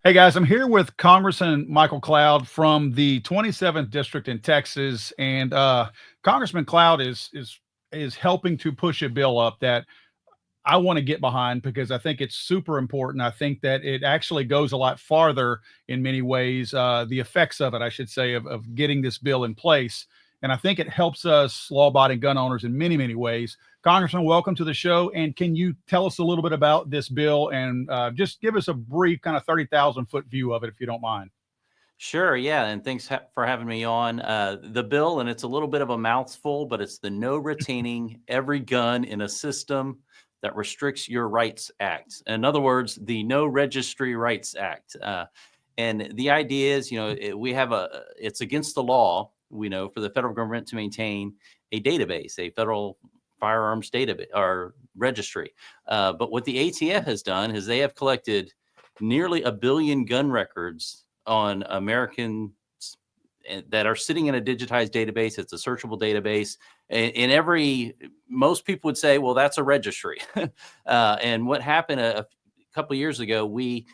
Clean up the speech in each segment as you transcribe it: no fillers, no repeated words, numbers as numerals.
Hey guys, I'm here with Congressman Michael Cloud from the 27th district in Texas, and Congressman Cloud is helping to push a bill up that I want to get behind because I think it's super important. I think that it actually goes a lot farther in many ways. The effects of it, I should say, of getting this bill in place. And I think it helps us law abiding gun owners in many, many ways. Congressman, welcome to the show. And can you tell us a little bit about this bill and just give us a brief kind of 30,000 foot view of it, if you don't mind? Sure, yeah, and thanks for having me on. The bill, and it's a little bit of a mouthful, but it's the No Retaining Every Gun in a System That Restricts Your Rights Act. In other words, the No Registry Rights Act. And the idea is, it's against the law, we know, for the federal government to maintain a database, a federal firearms database or registry. But what the ATF has done is they have collected nearly a billion gun records on Americans that are sitting in a digitized database. It's a searchable database. Most people would say, well, that's a registry. And what happened a couple of years ago, we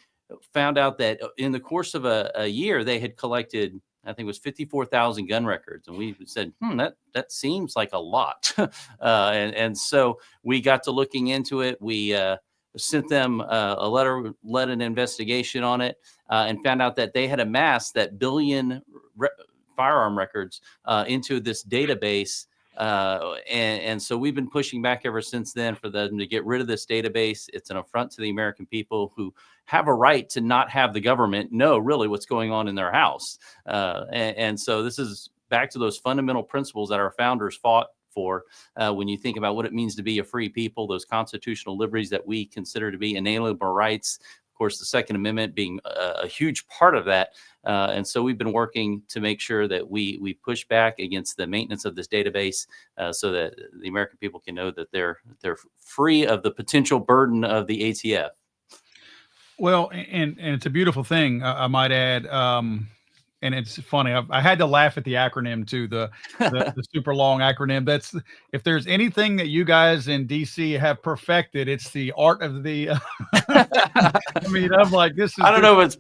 found out that in the course of a year, they had collected, I think it was 54,000 gun records. And we said, that seems like a lot. And so we got to looking into it. We sent them a letter, led an investigation on it, and found out that they had amassed that billion firearm records into this database. And so we've been pushing back ever since then for them to get rid of this database. It's an affront to the American people who have a right to not have the government know really what's going on in their house. And so this is back to those fundamental principles that our founders fought for when you think about what it means to be a free people, those constitutional liberties that we consider to be inalienable rights. Of course, the Second Amendment being a huge part of that. And so we've been working to make sure that we push back against the maintenance of this database so that the American people can know that they're free of the potential burden of the ATF. Well, and it's a beautiful thing, I might add. And it's funny. I had to laugh at the acronym too, the super long acronym. That's if there's anything that you guys in DC have perfected, it's the art of the. I mean, I'm like, this is. I don't know if it's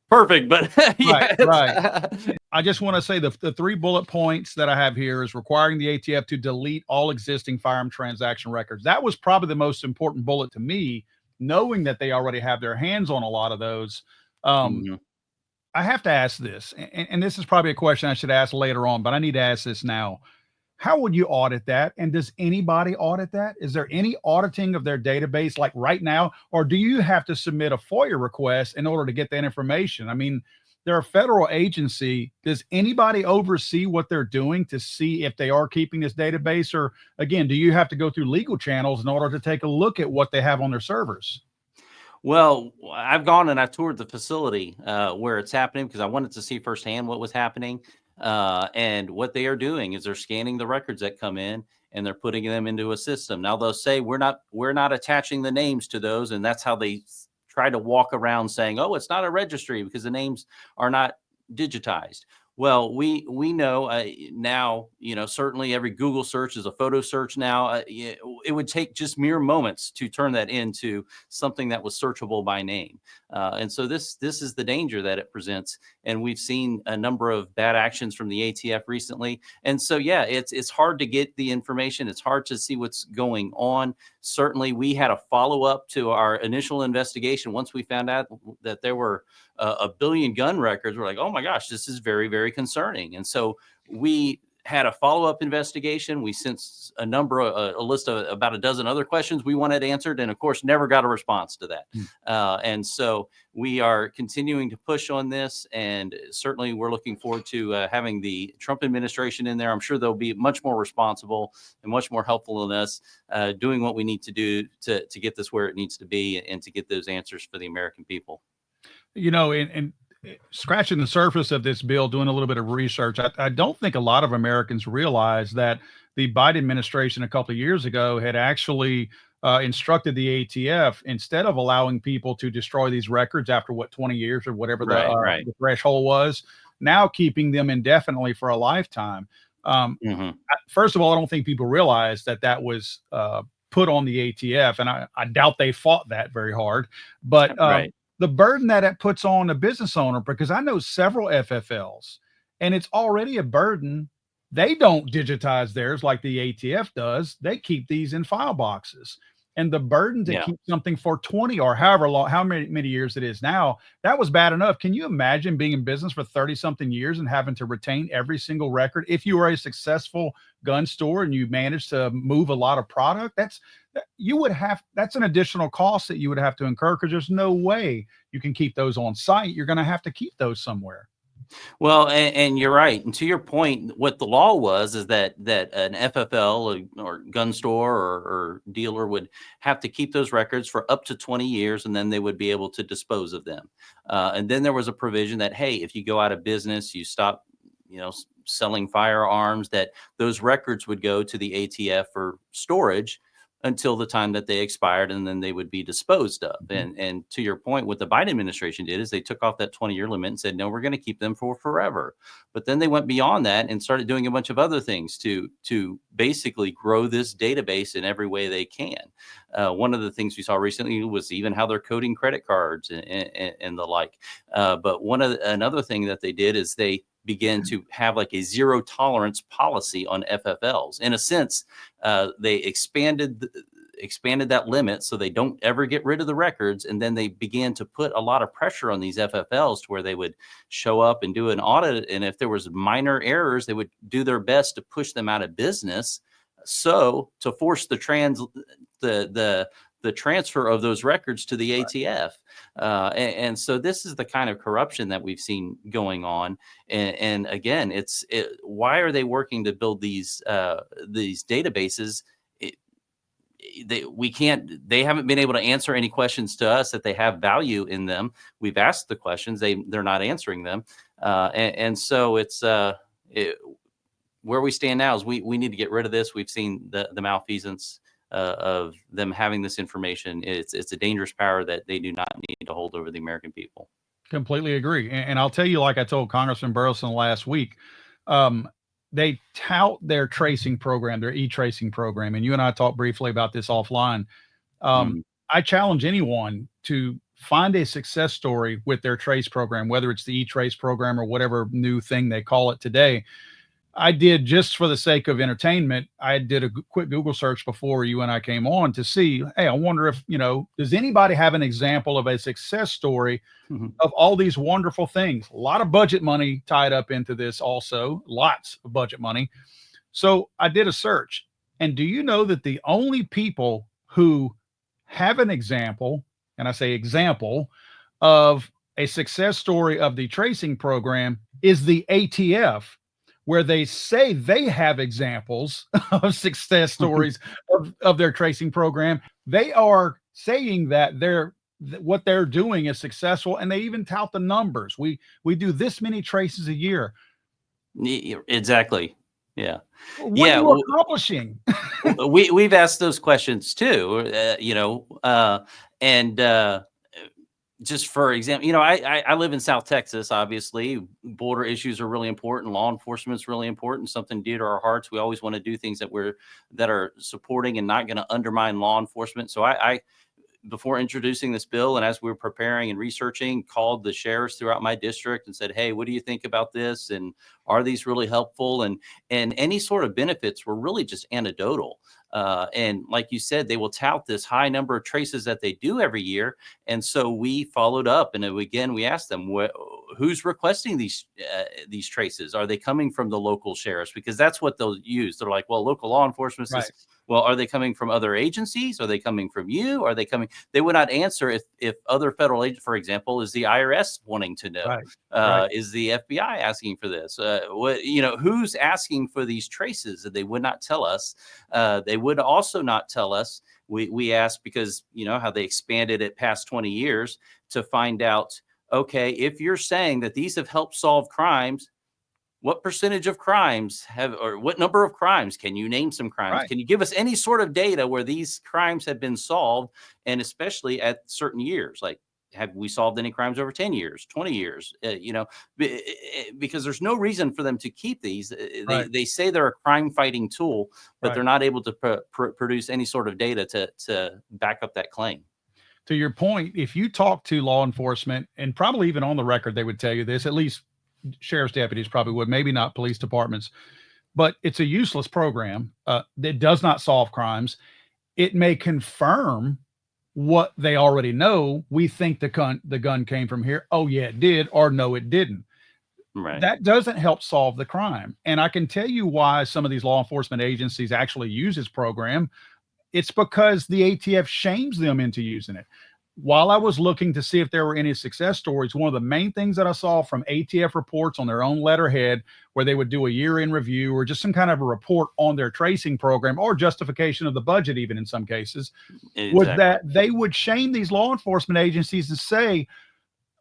perfect, but right, right. I just want to say the three bullet points that I have here is requiring the ATF to delete all existing firearm transaction records. That was probably the most important bullet to me, knowing that they already have their hands on a lot of those. Mhm. I have to ask this, and this is probably a question I should ask later on, but I need to ask this now. How would you audit that? And does anybody audit that? Is there any auditing of their database like right now? Or do you have to submit a FOIA request in order to get that information? I mean, they're a federal agency. Does anybody oversee what they're doing to see if they are keeping this database? Or again, do you have to go through legal channels in order to take a look at what they have on their servers? Well, I've gone and I toured the facility where it's happening because I wanted to see firsthand what was happening. And what they are doing is they're scanning the records that come in and they're putting them into a system. Now they'll say we're not attaching the names to those, and that's how they try to walk around saying, oh, it's not a registry because the names are not digitized. Well, we know now, certainly every Google search is a photo search now. It would take just mere moments to turn that into something that was searchable by name. And so this is the danger that it presents. And we've seen a number of bad actions from the ATF recently. And so, yeah, it's hard to get the information. It's hard to see what's going on. Certainly, we had a follow up to our initial investigation once we found out that there were a billion gun records. We're like, oh my gosh, this is very, very concerning. And so we had a follow-up investigation. We sent a list of about a dozen other questions we wanted answered, and of course, never got a response to that. And so we are continuing to push on this, and certainly we're looking forward to having the Trump administration in there. I'm sure they'll be much more responsible and much more helpful in us doing what we need to do to get this where it needs to be and to get those answers for the American people. And scratching the surface of this bill, doing a little bit of research, I don't think a lot of Americans realize that the Biden administration a couple of years ago had actually instructed the ATF, instead of allowing people to destroy these records after 20 years or whatever Right. the threshold was, now keeping them indefinitely for a lifetime. Hmm. First of all, I don't think people realize that that was put on the ATF, and I doubt they fought that very hard. But Right. the burden that it puts on a business owner, because I know several FFLs and it's already a burden. They don't digitize theirs like the ATF does. They keep these in file boxes. And the burden to Yeah. keep something for 20 or however long, how many years it is now, that was bad enough. Can you imagine being in business for 30 something years and having to retain every single record? If you were a successful gun store and you managed to move a lot of product, that's an additional cost that you would have to incur, because there's no way you can keep those on site. You're going to have to keep those somewhere. Well, and you're right. And to your point, what the law was is that an FFL or gun store or dealer would have to keep those records for up to 20 years, and then they would be able to dispose of them. And then there was a provision that, hey, if you go out of business, you stop, selling firearms, that those records would go to the ATF for storage until the time that they expired, and then they would be disposed of. And to your point, what the Biden administration did is they took off that 20-year limit and said, no, we're going to keep them for forever. But then they went beyond that and started doing a bunch of other things to basically grow this database in every way they can. One of the things we saw recently was even how they're coding credit cards and the like. But another thing that they did is they began to have like a zero tolerance policy on FFLs. In a sense, they expanded that limit so they don't ever get rid of the records. And then they began to put a lot of pressure on these FFLs to where they would show up and do an audit. And if there was minor errors, they would do their best to push them out of business. So to force the transfer of those records to the ATF. And so this is the kind of corruption that we've seen going on. And again, why are they working to build these databases? They haven't been able to answer any questions to us that they have value in them. We've asked the questions, they're not answering them. And so where we stand now is we need to get rid of this. We've seen the malfeasance of them having this information. It's a dangerous power that they do not need to hold over the American people. Completely agree. And I'll tell you, like I told Congressman Burleson last week, they tout their tracing program, their e-tracing program. And you and I talked briefly about this offline. I challenge anyone to find a success story with their trace program, whether it's the e-trace program or whatever new thing they call it today. I did, just for the sake of entertainment, I did a quick Google search before you and I came on to see, hey, I wonder if, does anybody have an example of a success story of all these wonderful things? A lot of budget money tied up into this also, lots of budget money. So I did a search. And do you know that the only people who have an example, and I say example, of a success story of the tracing program is the ATF, where they say they have examples of success stories of their tracing program. They are saying that what they're doing is successful, and they even tout the numbers. We do this many traces a year. Exactly. Yeah. What are you accomplishing? We've asked those questions too, just for example, I live in South Texas. Obviously, border issues are really important. Law enforcement is really important. Something dear to our hearts. We always want to do things that are supporting and not going to undermine law enforcement. So I, before introducing this bill, and as we were preparing and researching, called the sheriffs throughout my district and said, hey, what do you think about this? And are these really helpful? And any sort of benefits were really just anecdotal. And like you said, they will tout this high number of traces that they do every year. And so we followed up, and again, we asked them, who's requesting these traces? Are they coming from the local sheriffs? Because that's what they'll use. They're like, well, local law enforcement Right. Well, are they coming from other agencies? Are they coming from you? Are they coming? They would not answer if other federal agents, for example, is the IRS wanting to know? Right. Is the FBI asking for this? Who's asking for these traces? And they would not tell us. They would also not tell us. We asked, because how they expanded it past 20 years, to find out, okay, if you're saying that these have helped solve crimes, what percentage of crimes or what number of crimes? Can you name some crimes? Right. Can you give us any sort of data where these crimes have been solved, and especially at certain years? Like, have we solved any crimes over 10 years, 20 years? Because there's no reason for them to keep these. They say they're a crime fighting tool, but they're not able to produce any sort of data to back up that claim. to your point, if you talk to law enforcement, and probably even on the record, they would tell you this, at least sheriff's deputies probably would, maybe not police departments, but it's a useless program that does not solve crimes. It may confirm what they already know. We think the gun came from here. Oh yeah, it did, or no, it didn't. Right. That doesn't help solve the crime. And I can tell you why some of these law enforcement agencies actually use this program. It's because the ATF shames them into using it. While I was looking to see if there were any success stories, one of the main things that I saw from ATF reports on their own letterhead, where they would do a year in review or just some kind of a report on their tracing program or justification of the budget, even in some cases, was that they would shame these law enforcement agencies and say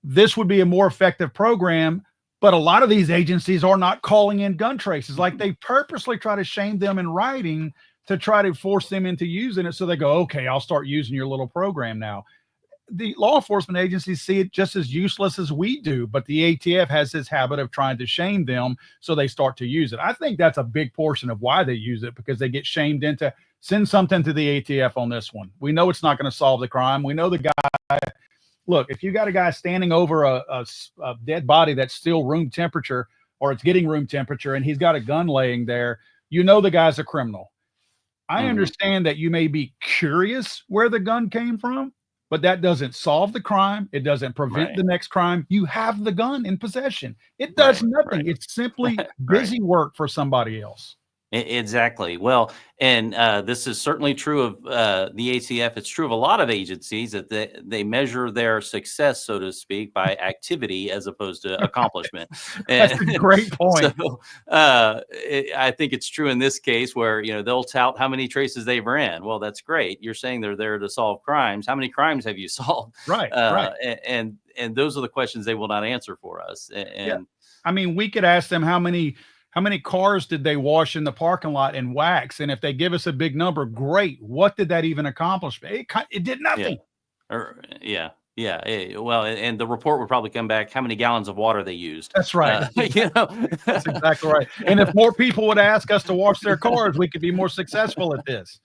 this would be a more effective program. But a lot of these agencies are not calling in gun traces. Like, they purposely try to shame them in writing to try to force them into using it. So they go, okay, I'll start using your little program now. The law enforcement agencies see it just as useless as we do, but the ATF has this habit of trying to shame them, so they start to use it. I think that's a big portion of why they use it, because they get shamed into send something to the ATF on this one. We know it's not going to solve the crime. We know the guy. Look, if you got a guy standing over a dead body that's still room temperature, or it's getting room temperature, and he's got a gun laying there, you know the guy's a criminal. I understand that you may be curious where the gun came from, but that doesn't solve the crime. It doesn't prevent the next crime. You have the gun in possession. It does nothing. It's simply busy work for somebody else. Exactly. Well, and this is certainly true of the ATF. It's true of a lot of agencies that they measure their success, so to speak, by activity as opposed to accomplishment. That's a great point. So I think it's true in this case where, they'll tout how many traces they've ran. Well, that's great. You're saying they're there to solve crimes. How many crimes have you solved? Right. And those are the questions they will not answer for us. And I mean, we could ask them how many cars did they wash in the parking lot and wax? And if they give us a big number, great. What did that even accomplish? It did nothing. Well, and the report would probably come back how many gallons of water they used. That's right. That's exactly right. And if more people would ask us to wash their cars, we could be more successful at this.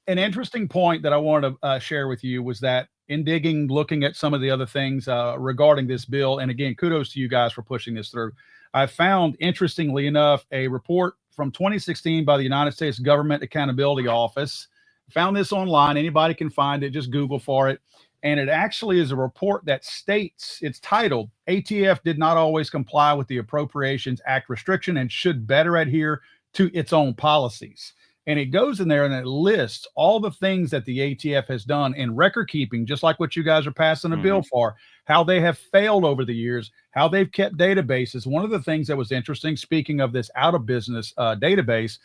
An interesting point that I wanted to share with you was that in digging, looking at some of the other things regarding this bill, and again, kudos to you guys for pushing this through, I found, interestingly enough, a report from 2016 by the United States Government Accountability Office. Found this online. Anybody can find it. Just Google for it. And it actually is a report that states, it's titled, ATF did not always comply with the Appropriations Act restriction and should better adhere to its own policies. And it goes in there and it lists all the things that the ATF has done in record keeping, just like what you guys are passing a bill for, how they have failed over the years, how they've kept databases. One of the things that was interesting, speaking of this out of business database,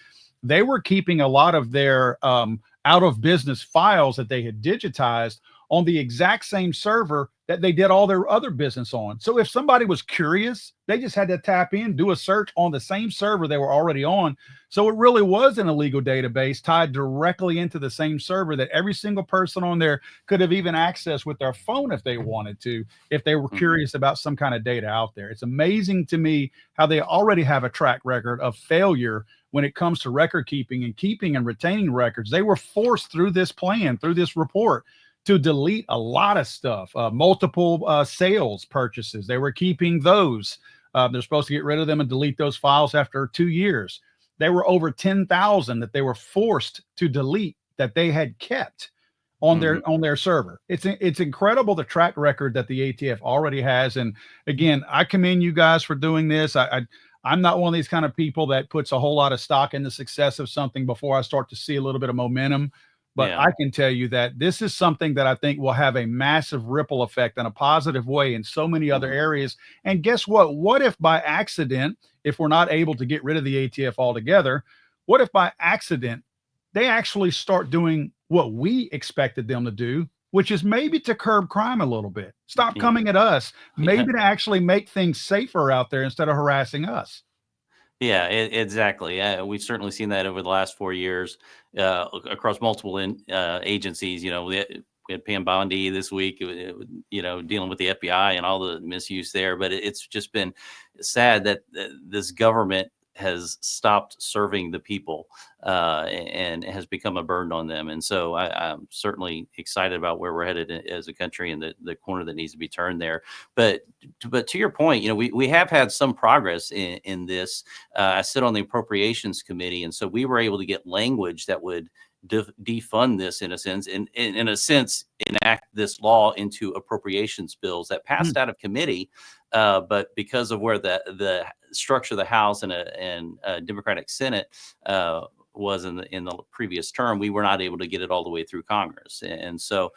they were keeping a lot of their out of business files that they had digitized on the exact same server that they did all their other business on. So if somebody was curious, they just had to tap in, do a search on the same server they were already on. So it really was an illegal database tied directly into the same server that every single person on there could have even accessed with their phone if they wanted to, if they were curious about some kind of data out there. It's amazing to me how they already have a track record of failure when it comes to record keeping and retaining records. They were forced through this plan, through this report, to delete a lot of stuff, multiple sales purchases. They were keeping those. They're supposed to get rid of them and delete those files after 2 years. There were over 10,000 that they were forced to delete that they had kept on their server. It's incredible the track record that the ATF already has. And again, I commend you guys for doing this. I'm not one of these kind of people that puts a whole lot of stock in the success of something before I start to see a little bit of momentum. But I can tell you that this is something that I think will have a massive ripple effect in a positive way in so many other areas. And guess what? What if by accident, if we're not able to get rid of the ATF altogether, what if by accident they actually start doing what we expected them to do, which is maybe to curb crime a little bit, stop coming at us, maybe to actually make things safer out there instead of harassing us. Yeah, exactly. We've certainly seen that over the last 4 years across multiple agencies. We had Pam Bondi this week, dealing with the FBI and all the misuse there. But it's just been sad that this government has stopped serving the people and has become a burden on them. And so I'm certainly excited about where we're headed as a country and the corner that needs to be turned there. But to your point, we have had some progress in this. I sit on the Appropriations Committee, and so we were able to get language that would defund this in a sense, and in a sense enact this law into appropriations bills that passed out of committee. But because of where the structure of the House and a Democratic Senate was in the previous term, we were not able to get it all the way through Congress. And so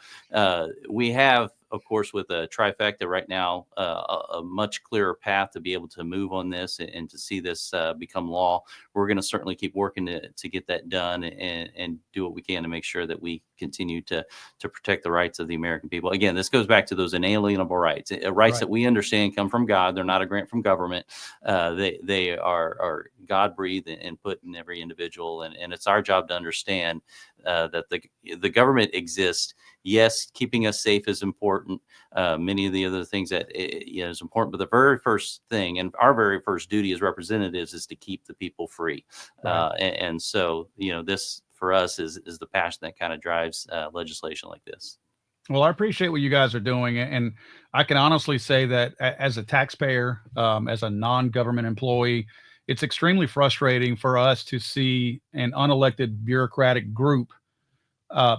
we have, of course, with a trifecta right now, a much clearer path to be able to move on this and to see this become law. We're going to certainly keep working to get that done and do what we can to make sure that we continue to protect the rights of the American people. Again, this goes back to those inalienable rights, rights that we understand come from God. They're not a grant from government. They are God-breathed and put in every individual. And it's our job to understand that the government exists. Yes, keeping us safe is important. Many of the other things that is important, but the very first thing and our very first duty as representatives is to keep the people free. Right. And so, this for us is the passion that kind of drives legislation like this. Well, I appreciate what you guys are doing. And I can honestly say that as a taxpayer, as a non-government employee, it's extremely frustrating for us to see an unelected bureaucratic group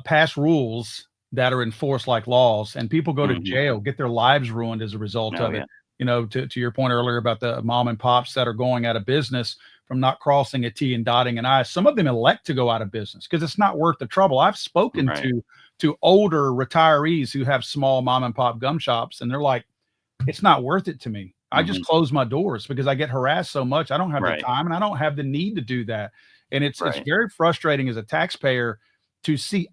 pass rules that are enforced like laws, and people go to jail, get their lives ruined as a result of it. To your point earlier about the mom and pops that are going out of business from not crossing a T and dotting an I. Some of them elect to go out of business because it's not worth the trouble. I've spoken to older retirees who have small mom and pop gum shops, and they're like, it's not worth it to me. I just close my doors because I get harassed so much. I don't have the time and I don't have the need to do that. And it's very frustrating as a taxpayer to see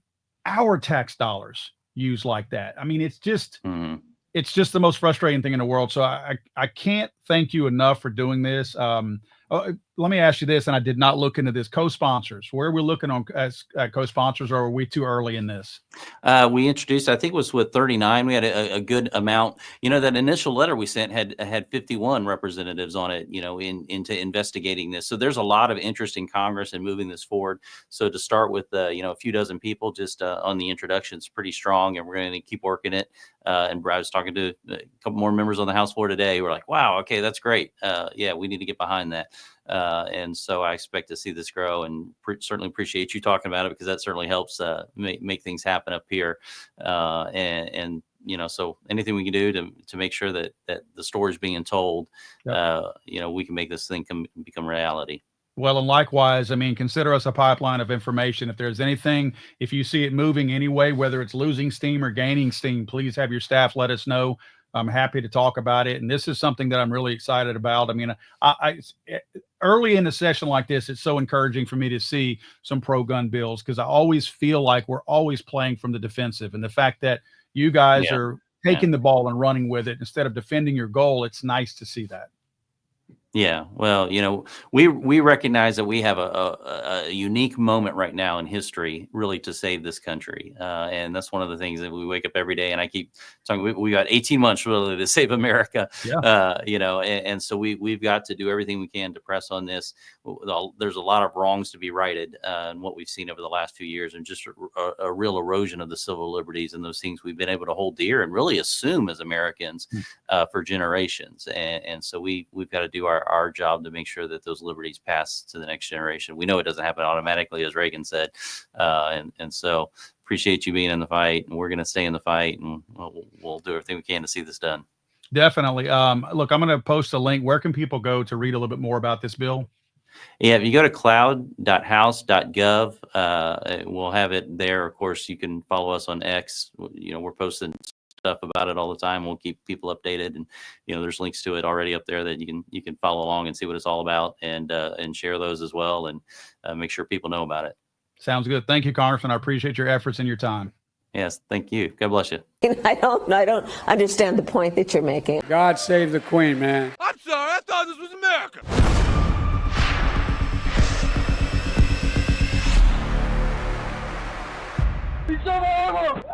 our tax dollars used like that. I mean, it's just the most frustrating thing in the world. So I can't thank you enough for doing this. Let me ask you this, and I did not look into this. Co-sponsors, where are we looking on as co-sponsors, or are we too early in this? We introduced, I think it was with 39. We had a good amount. That initial letter we sent had 51 representatives on it, into investigating this. So there's a lot of interest in Congress in moving this forward. So to start with, a few dozen people just on the introduction is pretty strong, and we're going to keep working it. And I was talking to a couple more members on the House floor today. We're like, wow, okay, that's great. Yeah, we need to get behind that. And so I expect to see this grow, and certainly appreciate you talking about it because that certainly helps make things happen up here. So anything we can do to make sure that the story is being told, we can make this thing become reality. Well, and likewise, I mean, consider us a pipeline of information. If there's anything, if you see it moving anyway, whether it's losing steam or gaining steam, please have your staff let us know. I'm happy to talk about it. And this is something that I'm really excited about. I mean, I early in a session like this, it's so encouraging for me to see some pro-gun bills because I always feel like we're always playing from the defensive. And the fact that you guys are taking the ball and running with it instead of defending your goal, it's nice to see that. Yeah, well, we recognize that we have a unique moment right now in history, really, to save this country, and that's one of the things that we wake up every day. And I keep talking. We got 18 months really to save America, and so we've got to do everything we can to press on this. There's a lot of wrongs to be righted, and what we've seen over the last few years, and just a real erosion of the civil liberties and those things we've been able to hold dear and really assume as Americans for generations. And so we've got to do our job to make sure that those liberties pass to the next generation. We know it doesn't happen automatically, as Reagan said. And so appreciate you being in the fight, and we're going to stay in the fight, and we'll do everything we can to see this done. Definitely. Look, I'm going to post a link. Where can people go to read a little bit more about this bill? Yeah, if you go to cloud.house.gov, we'll have it there. Of course, you can follow us on X. We're posting stuff about it all the time. We'll keep people updated, and there's links to it already up there that you can follow along and see what it's all about, and share those as well, and make sure people know about it. Sounds good. Thank you, Congressman. I appreciate your efforts and your time. Yes, thank you. God bless you. I don't understand the point that you're making. God save the Queen, man. I'm sorry, I thought this was America. It's over.